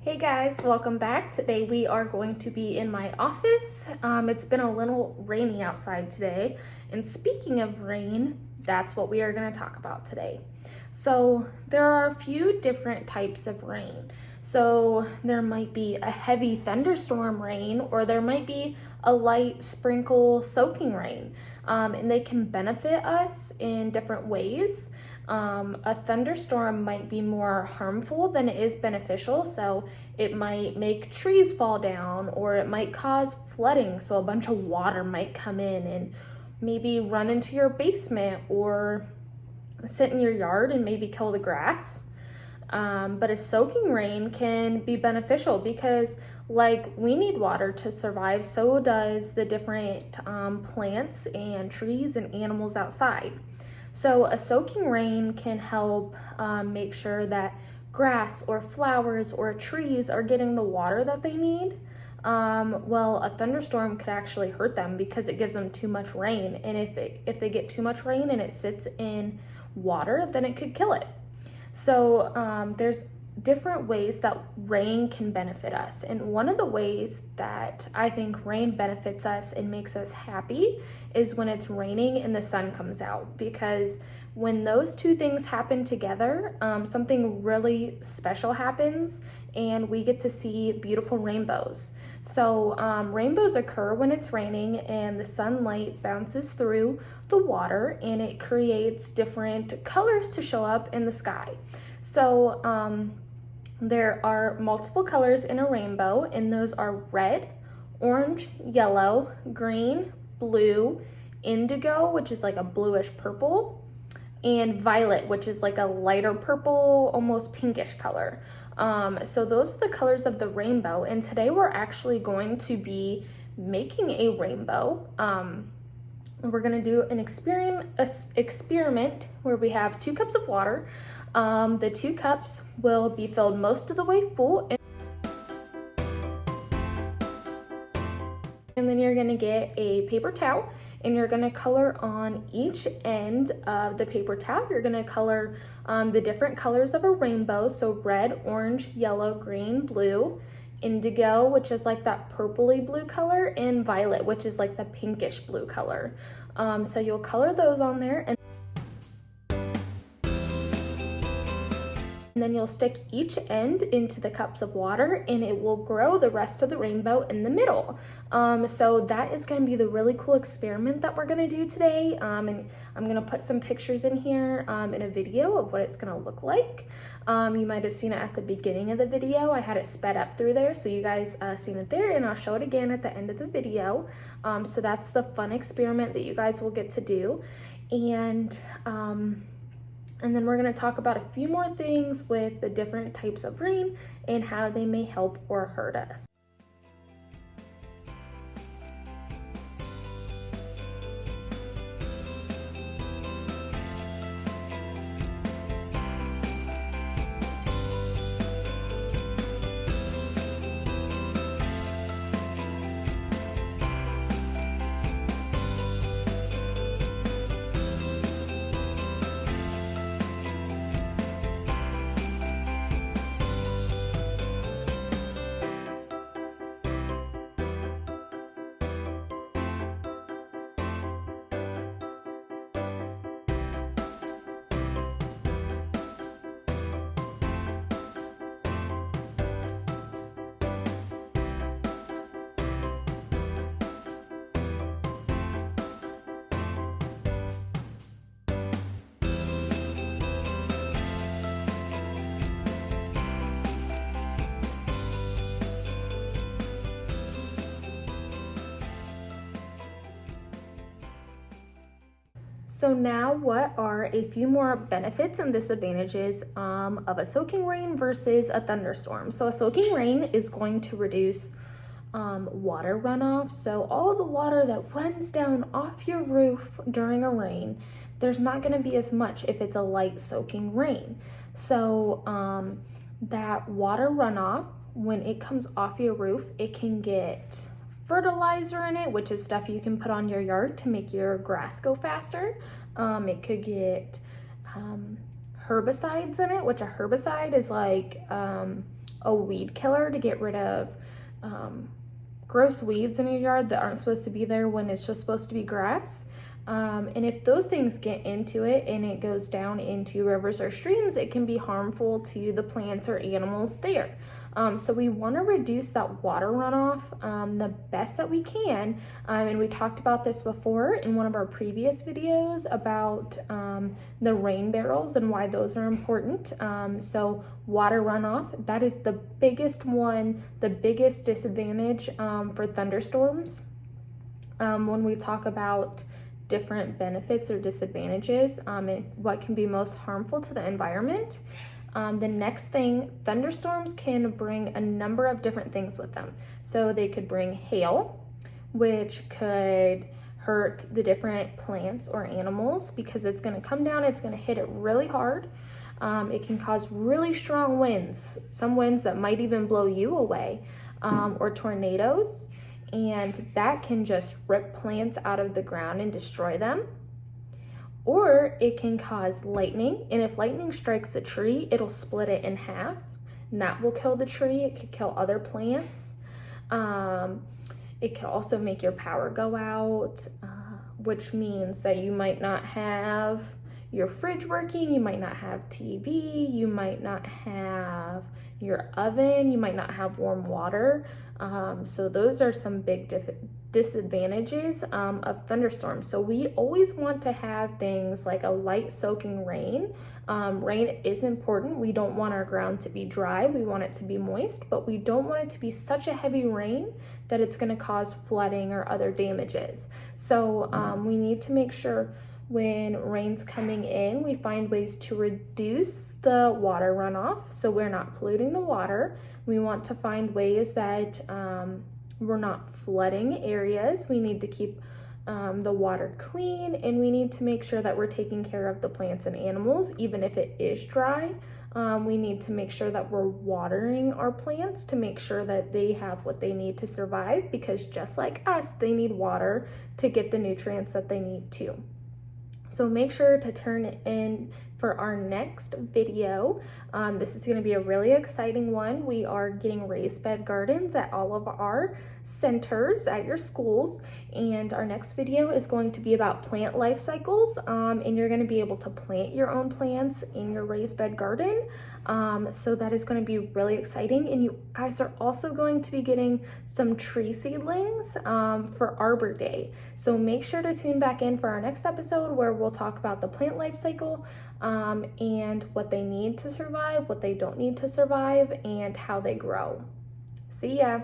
Hey guys, welcome back. Today we are going to be in my office. It's been a little rainy outside today, and speaking of rain, that's what we are going to talk about today. So there are a few different types of rain. So there might be a heavy thunderstorm rain, or there might be a light sprinkle soaking rain, and they can benefit us in different ways. A thunderstorm might be more harmful than it is beneficial, so it might make trees fall down, or it might cause flooding, so a bunch of water might come in and maybe run into your basement or sit in your yard and maybe kill the grass. But a soaking rain can be beneficial because, like, we need water to survive, so does the different plants and trees and animals outside. So a soaking rain can help make sure that grass or flowers or trees are getting the water that they need. Well, a thunderstorm could actually hurt them because it gives them too much rain. And if they get too much rain and it sits in water, then it could kill it. So there's different ways that rain can benefit us. And one of the ways that I think rain benefits us and makes us happy is when it's raining and the sun comes out, because when those two things happen together, something really special happens and we get to see beautiful rainbows. So rainbows occur when it's raining and the sunlight bounces through the water and it creates different colors to show up in the sky. So there are multiple colors in a rainbow, and those are red, orange, yellow, green, blue, indigo, which is like a bluish purple, and violet, which is like a lighter purple, almost pinkish color. So those are the colors of the rainbow, and today we're actually going to be making a rainbow. We're gonna do an experiment where we have 2 cups of water. The 2 cups will be filled most of the way full. And then you're gonna get a paper towel and you're gonna color on each end of the paper towel. You're gonna color the different colors of a rainbow. So red, orange, yellow, green, blue, indigo, which is like that purpley blue color, and violet, which is like the pinkish blue color. So you'll color those on there, and then you'll stick each end into the cups of water and it will grow the rest of the rainbow in the middle. So that is going to be the really cool experiment that we're going to do today. And I'm going to put some pictures in here in a video of what it's going to look like. You might have seen it at the beginning of the video. I had it sped up through there, so you guys seen it there, and I'll show it again at the end of the video. So that's the fun experiment that you guys will get to do. And then we're going to talk about a few more things with the different types of rain and how they may help or hurt us. So now what are a few more benefits and disadvantages of a soaking rain versus a thunderstorm? So a soaking rain is going to reduce water runoff. So all the water that runs down off your roof during a rain, there's not going to be as much if it's a light soaking rain. So that water runoff, when it comes off your roof, it can get fertilizer in it, which is stuff you can put on your yard to make your grass go faster. It could get herbicides in it, which a herbicide is like a weed killer to get rid of gross weeds in your yard that aren't supposed to be there when it's just supposed to be grass. And if those things get into it and it goes down into rivers or streams, it can be harmful to the plants or animals there. So we want to reduce that water runoff the best that we can. And we talked about this before in one of our previous videos about the rain barrels and why those are important. So water runoff, that is the biggest one, the biggest disadvantage for thunderstorms. When we talk about different benefits or disadvantages, and what can be most harmful to the environment. The next thing, thunderstorms can bring a number of different things with them. So they could bring hail, which could hurt the different plants or animals because it's going to come down, it's going to hit it really hard. It can cause really strong winds, some winds that might even blow you away, or tornadoes. And that can just rip plants out of the ground and destroy them. Or it can cause lightning, and if lightning strikes a tree, it'll split it in half, and that will kill the tree. It could kill other plants. It could also make your power go out, which means that you might not have your fridge working, you might not have TV, you might not have your oven, you might not have warm water. So those are some big disadvantages of thunderstorms. So we always want to have things like a light soaking rain. Rain is important. We don't want our ground to be dry. We want it to be moist, but we don't want it to be such a heavy rain that it's going to cause flooding or other damages. So we need to make sure when rain's coming in, we find ways to reduce the water runoff so we're not polluting the water. We want to find ways that we're not flooding areas. We need to keep the water clean, and we need to make sure that we're taking care of the plants and animals. Even if it is dry, we need to make sure that we're watering our plants to make sure that they have what they need to survive, because just like us, they need water to get the nutrients that they need too. So make sure to turn in for our next video. This is going to be a really exciting one. We are getting raised bed gardens at all of our centers at your schools, and our next video is going to be about plant life cycles, and you're going to be able to plant your own plants in your raised bed garden. So that is going to be really exciting, and you guys are also going to be getting some tree seedlings for Arbor Day. So make sure to tune back in for our next episode where we'll talk about the plant life cycle and what they need to survive, what they don't need to survive, and how they grow. See ya!